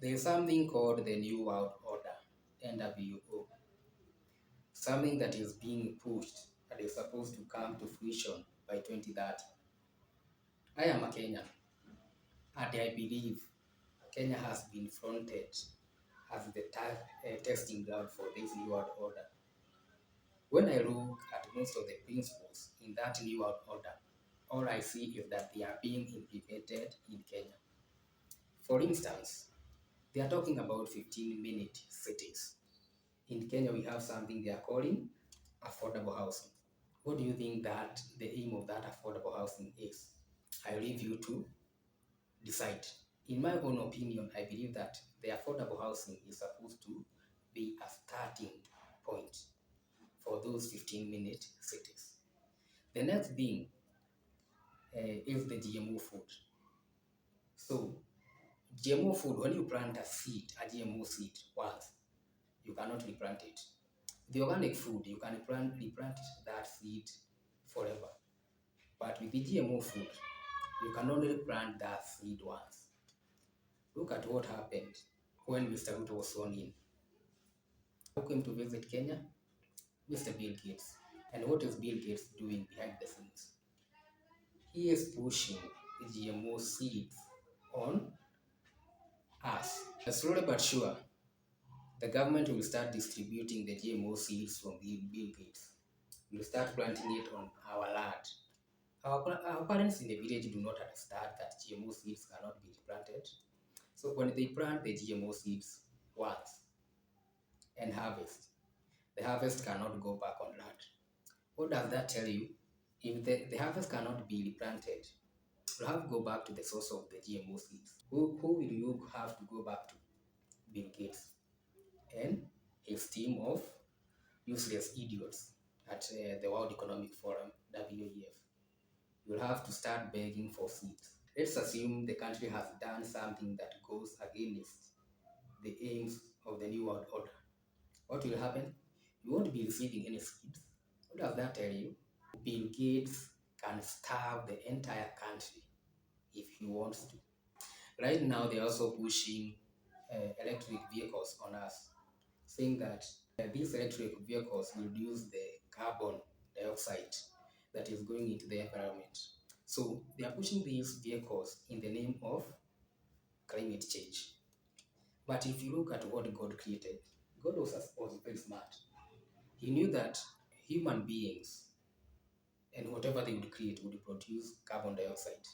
There is something called the New World Order, NWO, something that is being pushed and is supposed to come to fruition by 2030. I am a Kenyan, and I believe Kenya has been fronted as the testing ground for this New World Order. When I look at most of the principles in that New World Order, all I see is that they are being implemented in Kenya. For instance, they are talking about 15-minute cities. In Kenya, we have something they are calling affordable housing. What do you think that the aim of that affordable housing is? I leave you to decide. In my own opinion, I believe that the affordable housing is supposed to be a starting point for those 15-minute cities. The next thing is the GMO food. So, GMO food, when you plant a GMO seed once, you cannot replant it. The organic food, you can replant that seed forever. But with the GMO food, you can only plant that seed once. Look at what happened when Mr. Ruto was sworn in. Who came to visit Kenya? Mr. Bill Gates. And what is Bill Gates doing behind the scenes? He is pushing GMO seeds on us. Slowly but sure, the government will start distributing the GMO seeds from Bill Gates. We'll start planting it on our land. Our parents in the village do not understand that GMO seeds cannot be replanted. So when they plant the GMO seeds once and harvest, the harvest cannot go back on land. What does that tell you? If the harvest cannot be replanted, you have to go back to the source of the GMO seeds. Who will you have to go back to? Bill Gates and his team of useless idiots at the World Economic Forum, WEF. You'll have to start begging for seeds. Let's assume the country has done something that goes against the aims of the New World Order. What will happen? You won't be receiving any seeds. What does that tell you? Bill Gates can starve the entire country if he wants to. Right now, they're also pushing electric vehicles on us, saying that these electric vehicles reduce the carbon dioxide that is going into the environment. So they are pushing these vehicles in the name of climate change. But if you look at what God created, God was very smart. He knew that human beings and whatever they would create would produce carbon dioxide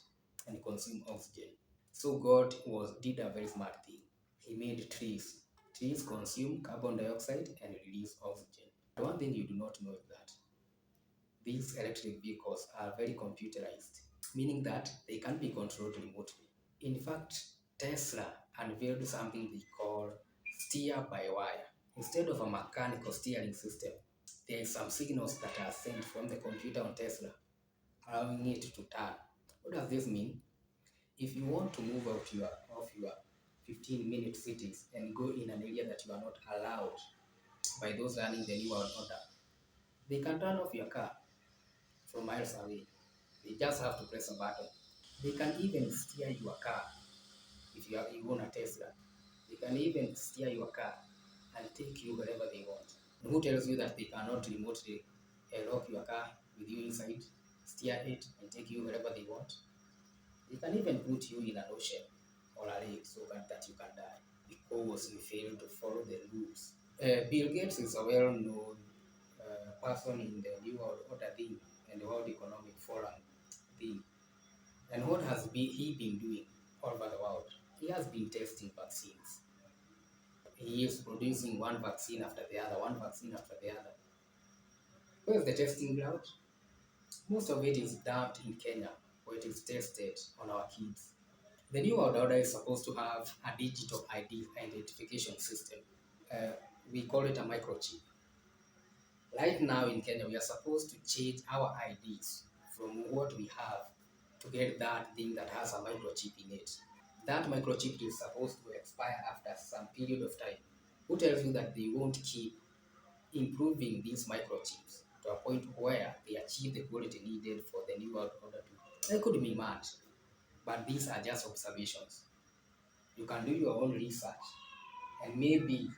and consume oxygen. So God did a very smart thing. He made trees. Trees consume carbon dioxide and release oxygen. The one thing you do not know is that these electric vehicles are very computerized, meaning that they can be controlled remotely. In fact, Tesla unveiled something they call steer-by-wire. Instead of a mechanical steering system, there are some signals that are sent from the computer on Tesla, allowing it to turn. What does this mean? If you want to move out of your 15-minute cities and go in an area that you are not allowed by those running the New World Order, they can turn off your car from miles away. They just have to press a button. They can even steer your car if you own a Tesla. They can even steer your car and take you wherever they want. And who tells you that they cannot remotely lock your car with you inside, steer it, and take you wherever they want? They can even put you in an ocean or a lake so that you can die because you fail to follow the rules. Bill Gates is a well-known person in the New World Order thing and the World Economic Forum thing. And what has he been doing all over the world? He has been testing vaccines. He is producing one vaccine after the other, one vaccine after the other. Where is the testing ground? Most of it is dumped in Kenya, where it is tested on our kids. The New World Order is supposed to have a digital ID identification system. We call it a microchip. Right now in Kenya, we are supposed to change our IDs from what we have to get that thing that has a microchip in it. That microchip is supposed to expire after some period of time. Who tells you that they won't keep improving these microchips to a point where they achieve the quality needed for the New World Order to? I could be mad, but these are just observations. You can do your own research, and maybe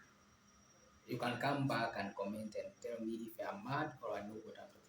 you can come back and comment and tell me if I'm mad or I know what I'm